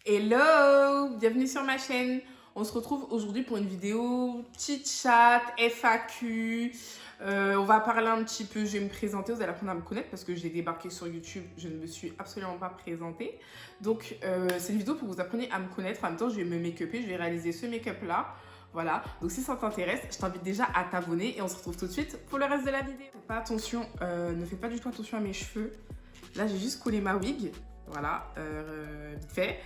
Hello, bienvenue sur ma chaîne. On se retrouve aujourd'hui pour une vidéo chit chat, FAQ. On va parler un petit peu, je vais me présenter, vous allez apprendre à me connaître parce que j'ai débarqué sur YouTube, je ne me suis absolument pas présentée. Donc c'est une vidéo pour que vous appreniez à me connaître. En même temps, je vais me make-upper, je vais réaliser ce make-up là. Voilà, donc si ça t'intéresse, je t'invite déjà à t'abonner et on se retrouve tout de suite pour le reste de la vidéo. Ne fais pas du tout attention à mes cheveux. Là, j'ai juste collé ma wig, voilà, vite fait.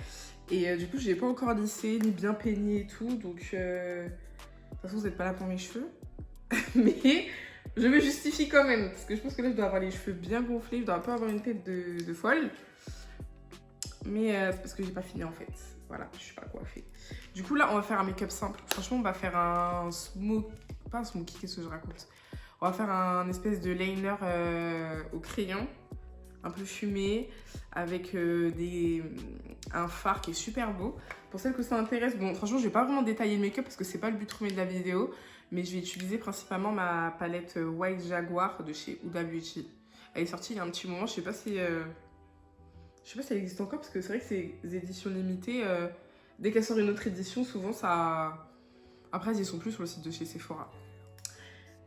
Et du coup, je n'ai pas encore lissé, ni bien peigné et tout. Donc, de toute façon, vous n'êtes pas là pour mes cheveux. Mais je me justifie quand même. Parce que je pense que là, je dois avoir les cheveux bien gonflés. Je dois un peu avoir une tête de folle. Mais c'est parce que j'ai pas fini en fait. Voilà, je suis pas coiffée. Du coup, là, on va faire un make-up simple. Franchement, on va faire un smoke... Pas un smoky, qu'est-ce que je raconte? On va faire un espèce de liner au crayon. Un peu fumé, avec un fard qui est super beau. Pour celles que ça intéresse, bon franchement je vais pas vraiment détailler le make-up parce que c'est pas le but premier de la vidéo, mais je vais utiliser principalement ma palette White Jaguar de chez Huda Beauty. Elle est sortie il y a un petit moment, je sais pas si elle existe encore parce que c'est vrai que ces éditions limitées, dès qu'elle sort une autre édition, souvent ça... Après elles y sont plus sur le site de chez Sephora.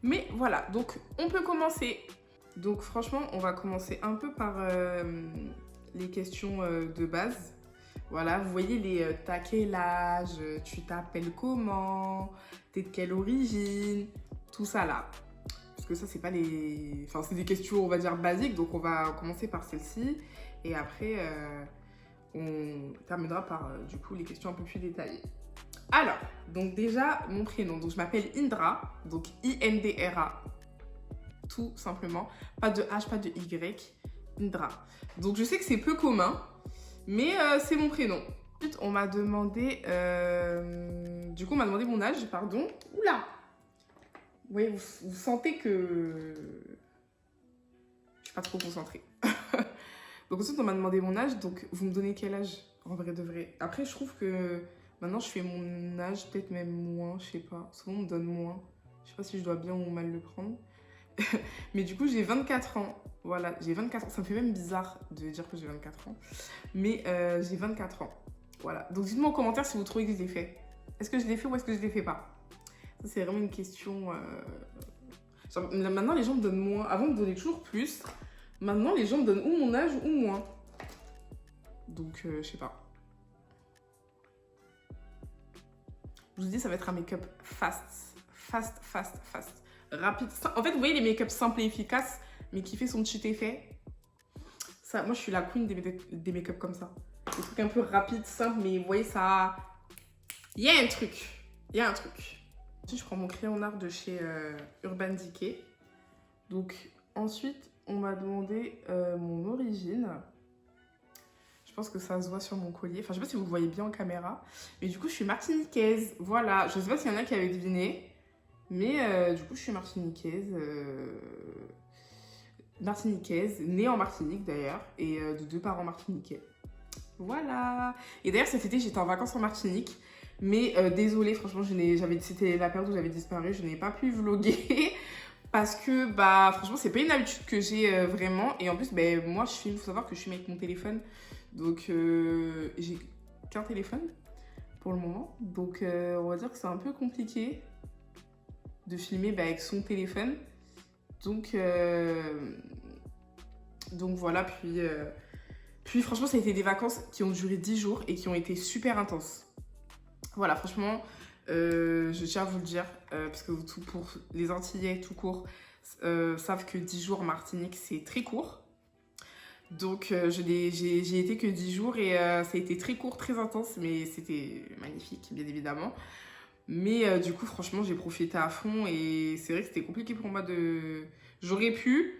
Mais voilà, donc on peut commencer. Donc franchement, on va commencer un peu par les questions de base. Voilà, vous voyez les t'as quel âge, tu t'appelles comment, t'es de quelle origine, tout ça là. Parce que ça, c'est pas les... Enfin, c'est des questions, on va dire, basiques. Donc on va commencer par celle-ci. Et après, on terminera par, du coup, les questions un peu plus détaillées. Alors, donc déjà, mon prénom. Donc je m'appelle Indra, donc I-N-D-R-A. Tout simplement, pas de H, pas de Y, Indra. Donc je sais que c'est peu commun, mais c'est mon prénom. Ensuite, on m'a demandé, du coup on m'a demandé mon âge, pardon. Oula! Vous voyez, vous sentez que je suis pas trop concentrée. Donc ensuite on m'a demandé mon âge, donc vous me donnez quel âge en vrai de vrai? Après je trouve que maintenant je fais mon âge, peut-être même moins, je sais pas. Souvent on me donne moins. Je sais pas si je dois bien ou mal le prendre. Mais du coup, j'ai 24 ans. Voilà, j'ai 24 ans. Ça me fait même bizarre de dire que j'ai 24 ans. Mais j'ai 24 ans. Voilà. Donc, dites-moi en commentaire si vous trouvez que je l'ai fait. Est-ce que je l'ai fait ou est-ce que je l'ai fait pas? Ça, c'est vraiment une question... Genre, maintenant, les gens me donnent moins. Avant, on me donnait toujours plus. Maintenant, les gens me donnent ou mon âge ou moins. Donc, je sais pas. Je vous dis, ça va être un make-up fast. Fast. Rapide. En fait, vous voyez les make-up simples et efficaces, mais qui fait son petit effet. Ça, moi, je suis la queen des make-up comme ça. Des trucs un peu rapides, simples, mais vous voyez, ça... Il y a un truc. Ensuite, je prends mon crayon noir de chez Urban Decay. Donc, ensuite, on m'a demandé mon origine. Je pense que ça se voit sur mon collier. Enfin, je sais pas si vous le voyez bien en caméra. Mais du coup, je suis martiniquaise. Voilà. Je sais pas s'il y en a qui avaient deviné. Mais du coup, je suis martiniquaise. Née en Martinique d'ailleurs. Et de 2 parents martiniquais. Voilà. Et d'ailleurs, cet été, j'étais en vacances en Martinique. Mais désolée, franchement, c'était la période où j'avais disparu. Je n'ai pas pu vlogger. Parce que, bah, franchement, c'est pas une habitude que j'ai vraiment. Et en plus, bah, moi, il faut savoir que je filme avec mon téléphone. Donc, j'ai qu'un téléphone pour le moment. Donc, on va dire que c'est un peu compliqué de filmer avec son téléphone. Donc voilà, puis franchement, ça a été des vacances qui ont duré 10 jours et qui ont été super intenses. Voilà, franchement, je tiens à vous le dire, parce que pour les Antillais tout court savent que 10 jours en Martinique, c'est très court. Donc j'ai été que 10 jours et ça a été très court, très intense, mais c'était magnifique, bien évidemment. Mais du coup, franchement, j'ai profité à fond et c'est vrai que c'était compliqué pour moi de... J'aurais pu,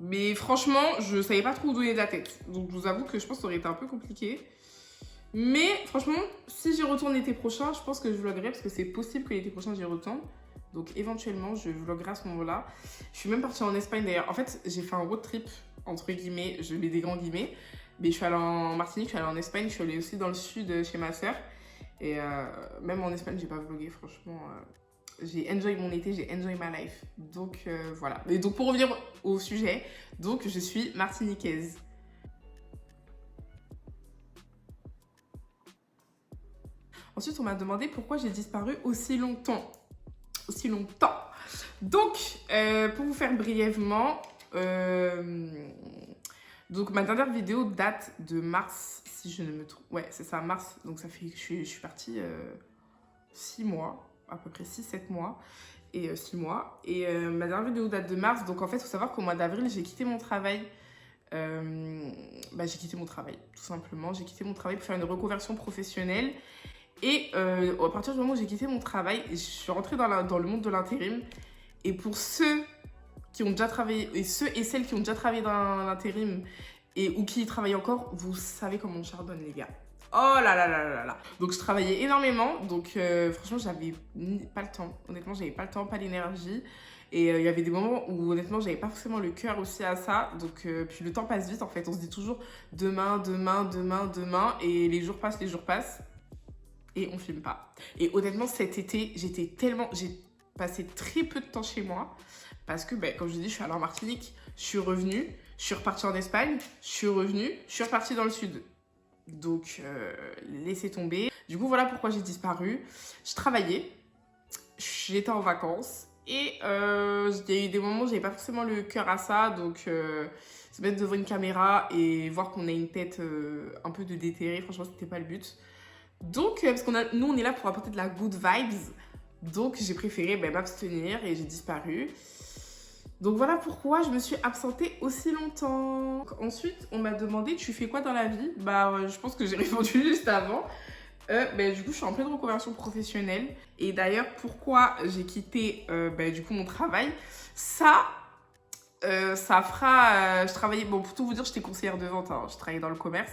mais franchement, je savais pas trop où donner de la tête. Donc, je vous avoue que je pense que ça aurait été un peu compliqué. Mais franchement, si j'y retourne l'été prochain, je pense que je vloggerai parce que c'est possible que l'été prochain, j'y retourne. Donc, éventuellement, je vloggerai à ce moment-là. Je suis même partie en Espagne d'ailleurs. En fait, j'ai fait un road trip, entre guillemets, je mets des grands guillemets. Mais je suis allée en Martinique, je suis allée en Espagne, je suis allée aussi dans le sud chez ma soeur. Et même en Espagne, j'ai pas vlogué, franchement. J'ai enjoy mon été, j'ai enjoy ma life. Donc voilà. Et donc pour revenir au sujet, donc je suis martiniquaise. Ensuite, on m'a demandé pourquoi j'ai disparu aussi longtemps. Aussi longtemps. Donc, pour vous faire brièvement, donc ma dernière vidéo date de mars, si je ne me trompe. Ouais, c'est ça, mars. Donc ça fait que je suis partie 6 mois, à peu près 6-7 mois. Et 6 mois. Et ma dernière vidéo date de mars. Donc en fait, il faut savoir qu'au mois d'avril, j'ai quitté mon travail. J'ai quitté mon travail, tout simplement. J'ai quitté mon travail pour faire une reconversion professionnelle. Et à partir du moment où j'ai quitté mon travail, je suis rentrée dans le monde de l'intérim. Et pour ceux qui ont déjà travaillé, et ceux et celles qui ont déjà travaillé dans l'intérim ou qui y travaillent encore, vous savez comment on charbonne, les gars. Oh là là là là là. Donc je travaillais énormément, donc franchement j'avais pas le temps. Honnêtement j'avais pas le temps, pas l'énergie. Et il y avait des moments où honnêtement j'avais pas forcément le cœur aussi à ça. Donc puis le temps passe vite en fait. On se dit toujours demain, demain, demain, demain. Et les jours passent. Et on filme pas. Et honnêtement cet été j'ai passé très peu de temps chez moi. Parce que comme je vous dis, je suis allée en Martinique, je suis revenue, je suis repartie en Espagne, je suis revenue, je suis repartie dans le sud. Donc, laissez tomber. Du coup, voilà pourquoi j'ai disparu. Je travaillais, j'étais en vacances et il y a eu des moments où j'avais pas forcément le cœur à ça. Donc, se mettre devant une caméra et voir qu'on a une tête un peu de déterré, franchement, c'était pas le but. Donc, parce nous, on est là pour apporter de la good vibes. Donc, j'ai préféré m'abstenir et j'ai disparu. Donc voilà pourquoi je me suis absentée aussi longtemps. Donc, ensuite, on m'a demandé, tu fais quoi dans la vie? Je pense que j'ai répondu juste avant. Du coup, je suis en pleine reconversion professionnelle. Et d'ailleurs, pourquoi j'ai quitté du coup mon travail? Ça fera... je travaillais... Bon, pour tout vous dire, j'étais conseillère de vente. Hein, je travaillais dans le commerce.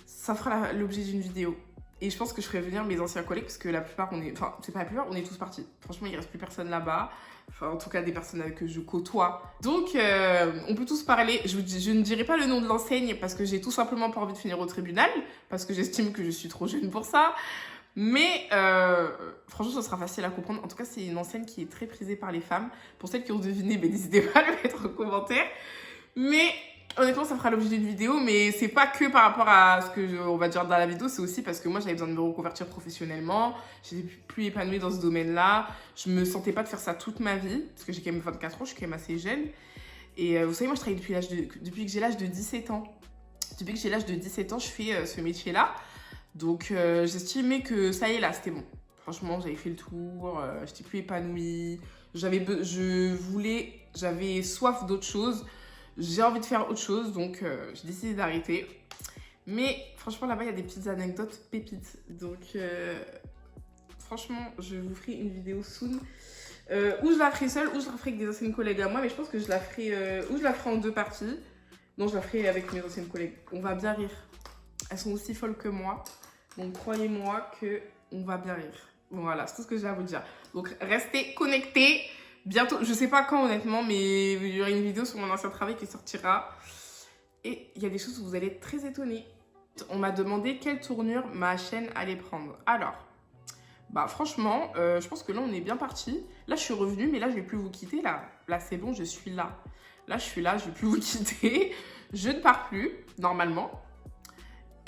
Ça fera l'objet d'une vidéo. Et je pense que je ferai venir mes anciens collègues parce que la plupart, Enfin, c'est pas la plupart, on est tous partis. Franchement, il reste plus personne là-bas. Enfin, en tout cas, des personnes que je côtoie. Donc, on peut tous parler. Je ne dirai pas le nom de l'enseigne parce que j'ai tout simplement pas envie de finir au tribunal. Parce que j'estime que je suis trop jeune pour ça. Mais franchement, ça sera facile à comprendre. En tout cas, c'est une enseigne qui est très prisée par les femmes. Pour celles qui ont deviné, n'hésitez pas à le mettre en commentaire. Mais... honnêtement, ça fera l'objet d'une vidéo, mais c'est pas que par rapport à ce que on va dire dans la vidéo, c'est aussi parce que moi j'avais besoin de me reconvertir professionnellement, j'étais plus épanouie dans ce domaine-là, je me sentais pas de faire ça toute ma vie, parce que j'ai quand même 24 ans, je suis quand même assez jeune. Et vous savez, moi je travaille depuis que j'ai l'âge de 17 ans. Depuis que j'ai l'âge de 17 ans, je fais ce métier-là. Donc j'estimais que ça y est là, c'était bon. Franchement, j'avais fait le tour, j'étais plus épanouie, j'avais soif d'autre chose. J'ai envie de faire autre chose, donc j'ai décidé d'arrêter. Mais franchement, là-bas, il y a des petites anecdotes pépites. Donc, franchement, je vous ferai une vidéo soon. Ou je la ferai seule, ou je la ferai avec des anciennes collègues à moi. Mais je pense que je la ferai, ou je la ferai en 2 parties. Non, je la ferai avec mes anciennes collègues. On va bien rire. Elles sont aussi folles que moi. Donc, croyez-moi qu'on va bien rire. Bon, voilà, c'est tout ce que j'ai à vous dire. Donc, restez connectés. Bientôt, je sais pas quand honnêtement, mais il y aura une vidéo sur mon ancien travail qui sortira. Et il y a des choses où vous allez être très étonnés. On m'a demandé quelle tournure ma chaîne allait prendre. Alors, franchement, je pense que là on est bien parti. Là je suis revenue, mais là je vais plus vous quitter. Là c'est bon, je suis là. Là je suis là, je vais plus vous quitter. Je ne pars plus, normalement.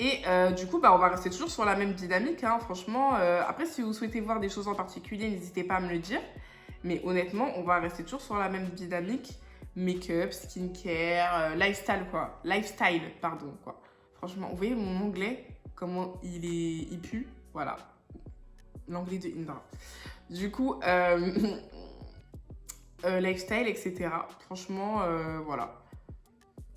Et du coup, on va rester toujours sur la même dynamique. Hein. Franchement, après si vous souhaitez voir des choses en particulier, n'hésitez pas à me le dire. Mais honnêtement, on va rester toujours sur la même dynamique. Make-up, skincare, lifestyle, quoi. Lifestyle, pardon, quoi. Franchement, vous voyez mon anglais, comment il pue. Voilà. L'anglais de Indra. Du coup, lifestyle, etc. Franchement, voilà.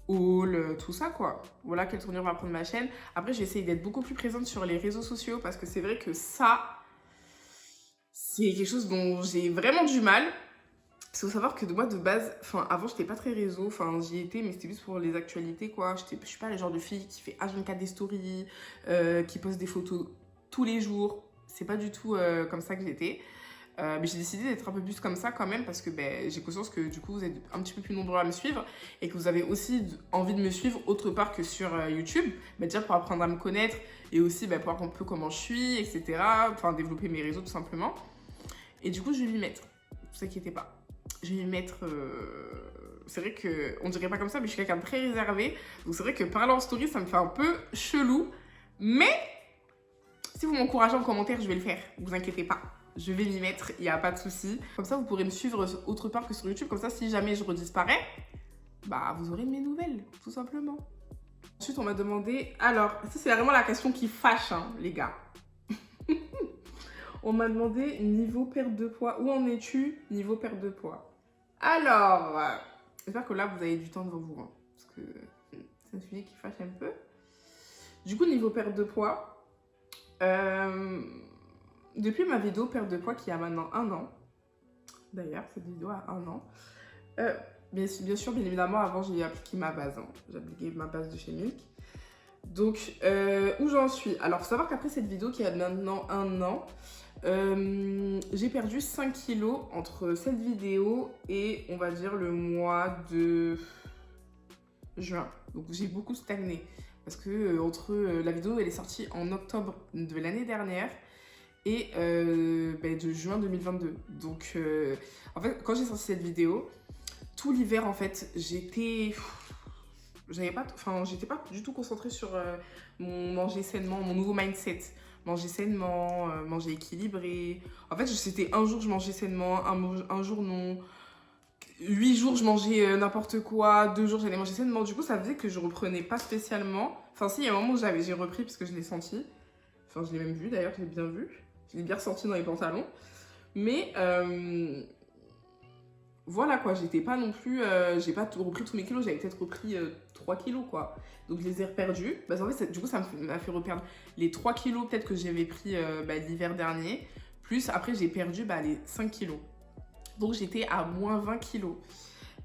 Haul, tout ça, quoi. Voilà quelle tournure va prendre ma chaîne. Après, je vais essayer d'être beaucoup plus présente sur les réseaux sociaux parce que c'est vrai que ça... c'est quelque chose dont j'ai vraiment du mal. Il faut savoir que moi, de base, avant, j'étais pas très réseau. J'y étais, mais c'était juste pour les actualités, quoi. Je suis pas le genre de fille qui fait H24 des stories, qui poste des photos tous les jours. C'est pas du tout comme ça que j'étais. Mais j'ai décidé d'être un peu plus comme ça quand même parce que j'ai conscience que du coup, vous êtes un petit peu plus nombreux à me suivre et que vous avez aussi envie de me suivre autre part que sur YouTube. Déjà pour apprendre à me connaître et aussi pour voir un peu comment je suis, etc. Développer mes réseaux tout simplement. Et du coup, je vais m'y mettre. Ne vous inquiétez pas. Je vais m'y mettre... C'est vrai qu'on dirait pas comme ça, mais je suis quelqu'un de très réservé. Donc c'est vrai que parler en story, ça me fait un peu chelou. Mais Si vous m'encouragez en commentaire, je vais le faire. Vous inquiétez pas. Je vais m'y mettre, il n'y a pas de souci. Comme ça, vous pourrez me suivre autre part que sur YouTube. Comme ça, si jamais je redisparais, bah, vous aurez mes nouvelles, tout simplement. Ensuite, on m'a demandé... Alors, ça, c'est vraiment la question qui fâche, hein, les gars. On m'a demandé niveau perte de poids. Où en es-tu niveau perte de poids? Alors, j'espère que là, vous avez du temps devant vous. Hein, parce que c'est un sujet qui fâche un peu. Du coup, niveau perte de poids, depuis ma vidéo perte de poids qui a maintenant 1 an, d'ailleurs, cette vidéo a 1 an, bien sûr, bien évidemment, avant, j'ai appliqué ma base. Hein. J'ai appliqué ma base de chez Milk. Donc, où j'en suis? Alors, il faut savoir qu'après cette vidéo qui a maintenant 1 an, j'ai perdu 5 kilos entre cette vidéo et, on va dire, le mois de juin. Donc, j'ai beaucoup stagné. Parce que la vidéo, elle est sortie en octobre de l'année dernière et de juin 2022. Donc, en fait, quand j'ai sorti cette vidéo, tout l'hiver, en fait, j'étais pas du tout concentrée sur mon manger sainement, mon nouveau mindset. Manger sainement, manger équilibré. En fait, c'était un jour, je mangeais sainement, un jour, non. 8 jours, je mangeais n'importe quoi. 2 jours, j'allais manger sainement. Du coup, ça faisait que je reprenais pas spécialement. Enfin, si, il y a un moment où j'ai repris parce que je l'ai senti. Enfin, je l'ai même vu d'ailleurs, je l'ai bien vu. Je l'ai bien ressenti dans les pantalons. Mais voilà quoi, j'étais pas non plus. J'ai pas repris tous mes kilos, j'avais peut-être repris 3 kilos quoi. Donc, je les ai reperdus. Bah, en fait, du coup, ça m'a fait reperdre les 3 kilos peut-être que j'avais pris l'hiver dernier. Plus après, j'ai perdu les 5 kilos. Donc, j'étais à moins 20 kilos.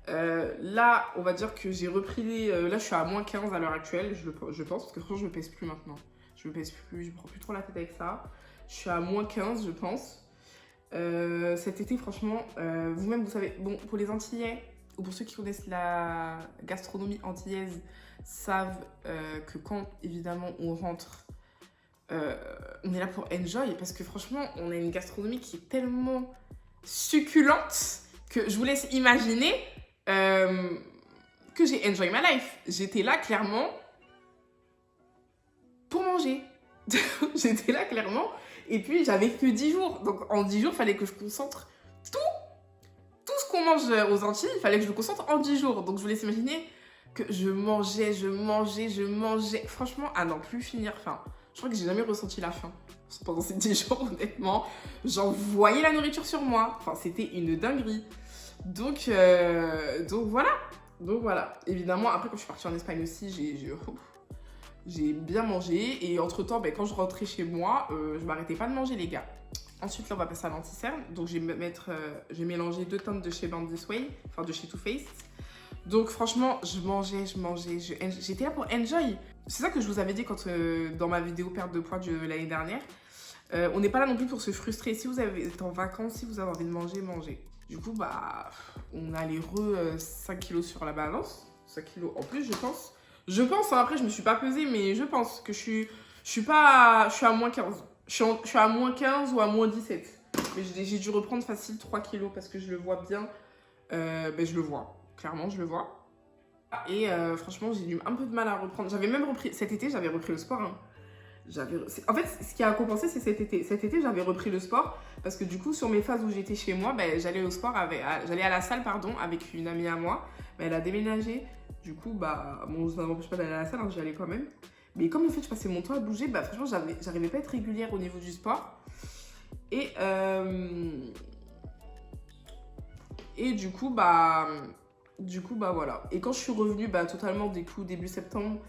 Là, on va dire que j'ai repris là, je suis à moins 15 à l'heure actuelle, je pense, parce que franchement, je me pèse plus maintenant. Je me pèse plus, je prends plus trop la tête avec ça. Je suis à moins 15, je pense. Cet été, franchement, vous-même, vous savez, bon, pour les Antillais, ou pour ceux qui connaissent la gastronomie antillaise, savent que quand, évidemment, on rentre, on est là pour enjoy, parce que franchement, on a une gastronomie qui est tellement succulente que je vous laisse imaginer que j'ai enjoy my life. J'étais là clairement pour manger. J'étais là clairement et puis j'avais que 10 jours. Donc en 10 jours, il fallait que je concentre tout ce qu'on mange aux Antilles, il fallait que je le concentre en 10 jours. Donc je vous laisse imaginer que je mangeais. Franchement, à n'en plus finir faim. Je crois que j'ai jamais ressenti la faim pendant ces 10 jours, honnêtement. J'en voyais la nourriture sur moi. Enfin, c'était une dinguerie. Donc voilà. Donc voilà. Évidemment, après, quand je suis partie en Espagne aussi, j'ai bien mangé. Et entre-temps, quand je rentrais chez moi, je m'arrêtais pas de manger, les gars. Ensuite, là, on va passer à l'anti-cerne. Donc, j'ai mélangé 2 teintes de chez Born This Way, enfin de chez Too Faced. Donc, franchement, je mangeais. J'étais là pour enjoy. C'est ça que je vous avais dit dans ma vidéo perte de poids de l'année dernière. On n'est pas là non plus pour se frustrer. Si vous êtes en vacances, si vous avez envie de manger, mangez. Du coup, on a les 5 kilos sur la balance. 5 kilos en plus, je pense. Je pense, hein, après, je me suis pas pesée, mais je pense que je suis à moins 15. Je suis à moins 15 ou à moins 17. Mais j'ai dû reprendre facile 3 kilos parce que je le vois bien. Je le vois. Clairement, je le vois. Et franchement, j'ai eu un peu de mal à reprendre. J'avais même repris... Cet été, j'avais repris le sport. Hein. En fait, ce qui a compensé, c'est cet été. Cet été, j'avais repris le sport parce que du coup, sur mes phases où j'étais chez moi, j'allais au sport, j'allais à la salle, avec une amie à moi. Elle a déménagé. Du coup, ça ne m'empêche pas d'aller à la salle, hein, j'y allais quand même. Mais comme en fait, je passais mon temps à bouger, franchement, j'arrivais pas à être régulière au niveau du sport. Et du coup, voilà. Et quand je suis revenue, totalement, début septembre,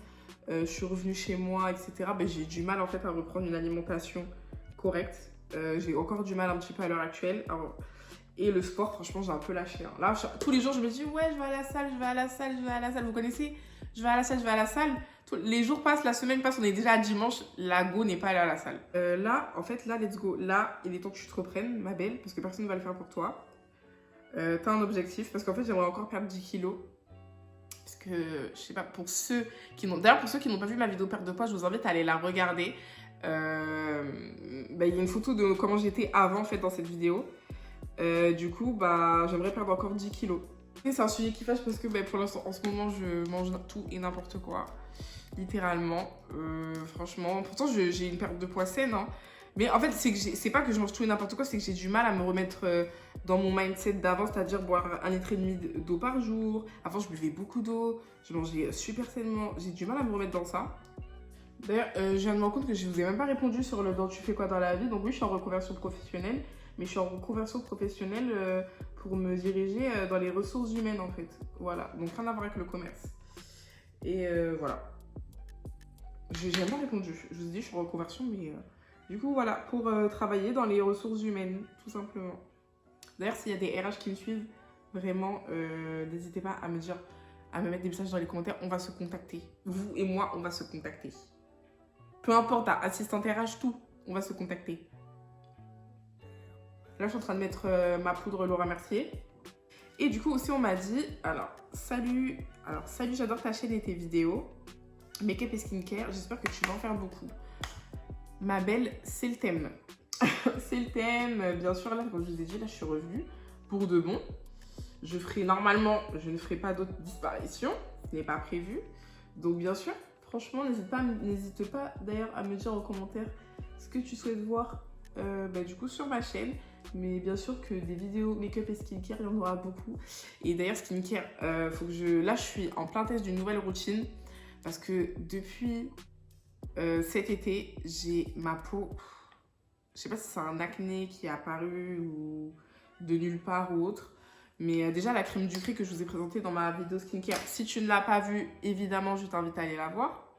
je suis revenue chez moi, etc. J'ai du mal, en fait, à reprendre une alimentation correcte. J'ai encore du mal un petit peu à l'heure actuelle. Et le sport, franchement, j'ai un peu lâché. Hein. Là, tous les jours, je me dis, ouais, je vais à la salle. Vous connaissez? Je vais à la salle. Les jours passent, la semaine passe, on est déjà à dimanche. La go n'est pas allée à la salle. Là, let's go. Là, il est temps que tu te reprennes, ma belle, parce que personne ne va le faire pour toi. T'as un objectif, parce qu'en fait, j'aimerais encore perdre 10 kilos. Parce que, je sais pas, pour ceux qui n'ont pas vu ma vidéo perte de poids, je vous invite à aller la regarder. Il y a une photo de comment j'étais avant, en fait, dans cette vidéo. Du coup, j'aimerais perdre encore 10 kilos. Et c'est un sujet qui fâche parce que pour l'instant, en ce moment, je mange tout et n'importe quoi. littéralement. Franchement, pourtant j'ai une perte de poids saine, hein. Mais en fait, c'est pas que je mange tout et n'importe quoi, c'est que j'ai du mal à me remettre dans mon mindset d'avant, c'est-à-dire boire 1,5 litre d'eau par jour. Avant, je buvais beaucoup d'eau, je mangeais super sainement. J'ai du mal à me remettre dans ça. D'ailleurs, je viens de me rendre compte que je vous ai même pas répondu sur le « tu fais quoi dans la vie ?» Donc oui, je suis en reconversion professionnelle, mais je suis en reconversion professionnelle pour me diriger dans les ressources humaines, en fait. Voilà, donc rien à voir avec le commerce. Et voilà. J'ai jamais répondu. Je vous ai dit, je suis en reconversion, mais... Du coup, voilà, pour travailler dans les ressources humaines, tout simplement. D'ailleurs, s'il y a des RH qui me suivent, vraiment, n'hésitez pas à me dire, à me mettre des messages dans les commentaires. On va se contacter. Vous et moi, on va se contacter. Peu importe, assistante RH, tout, on va se contacter. Là, je suis en train de mettre ma poudre Laura Mercier. Et du coup, aussi, on m'a dit, salut, j'adore ta chaîne et tes vidéos. Make-up et skincare, j'espère que tu vas en faire beaucoup. Ma belle, c'est le thème. C'est le thème. Bien sûr, là, comme je vous ai dit, là, je suis revenue pour de bon. Normalement, je ne ferai pas d'autres disparitions. Ce n'est pas prévu. Donc, bien sûr, franchement, n'hésite pas d'ailleurs à me dire en commentaire ce que tu souhaites voir du coup sur ma chaîne. Mais bien sûr que des vidéos make-up et skincare, il y en aura beaucoup. Et d'ailleurs, skincare, faut que là, je suis en plein test d'une nouvelle routine. Parce que depuis... cet été, j'ai ma peau, je sais pas si c'est un acné qui est apparu ou de nulle part ou autre, mais déjà la crème du Cré que je vous ai présentée dans ma vidéo skincare, si tu ne l'as pas vue, évidemment je t'invite à aller la voir.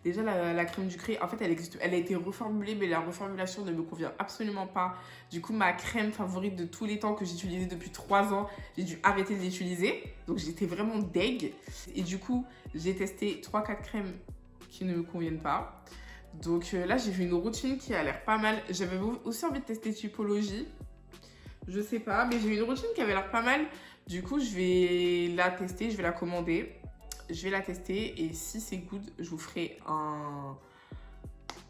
Déjà la crème du Cré, en fait elle a été reformulée, mais la reformulation ne me convient absolument pas. Du coup ma crème favorite de tous les temps que j'utilisais depuis 3 ans, j'ai dû arrêter de l'utiliser, donc j'étais vraiment deg. Et du coup j'ai testé 3-4 crèmes qui ne me conviennent pas. Donc là, j'ai vu une routine qui a l'air pas mal. J'avais aussi envie de tester Typologie. Je sais pas, mais j'ai vu une routine qui avait l'air pas mal. Du coup, je vais la tester, je vais la commander. Je vais la tester et si c'est good, je vous ferai un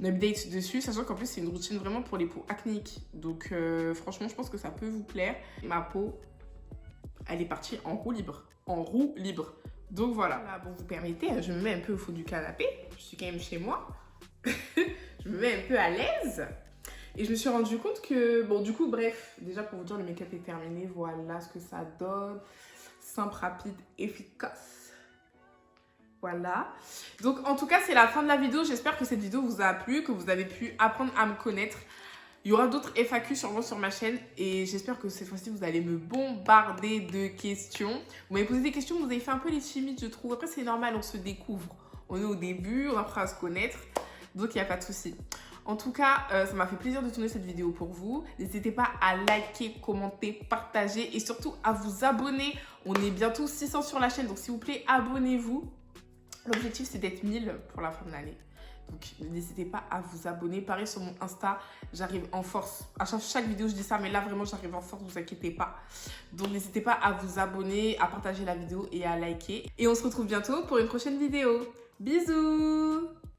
update dessus. Sachant qu'en plus, c'est une routine vraiment pour les peaux acnéiques. Donc franchement, je pense que ça peut vous plaire. Ma peau, elle est partie en roue libre. En roue libre. Donc voilà, là, bon, vous permettez, je me mets un peu au fond du canapé. Je suis quand même chez moi. Je me mets un peu à l'aise. Et je me suis rendu compte que, bon, du coup, bref, déjà pour vous dire, le make-up est terminé. Voilà ce que ça donne. Simple, rapide, efficace. Voilà. Donc, en tout cas, c'est la fin de la vidéo. J'espère que cette vidéo vous a plu, que vous avez pu apprendre à me connaître. Il y aura d'autres FAQ sûrement sur ma chaîne et j'espère que cette fois-ci, vous allez me bombarder de questions. Vous m'avez posé des questions, vous avez fait un peu les timides, je trouve. Après, c'est normal, on se découvre. On est au début, on apprend à se connaître, donc il n'y a pas de souci. En tout cas, ça m'a fait plaisir de tourner cette vidéo pour vous. N'hésitez pas à liker, commenter, partager et surtout à vous abonner. On est bientôt 600 sur la chaîne, donc s'il vous plaît, abonnez-vous. L'objectif, c'est d'être 1000 pour la fin de l'année. Donc, n'hésitez pas à vous abonner. Pareil sur mon Insta, j'arrive en force. À chaque vidéo, je dis ça, mais là, vraiment, j'arrive en force, ne vous inquiétez pas. Donc, n'hésitez pas à vous abonner, à partager la vidéo et à liker. Et on se retrouve bientôt pour une prochaine vidéo. Bisous!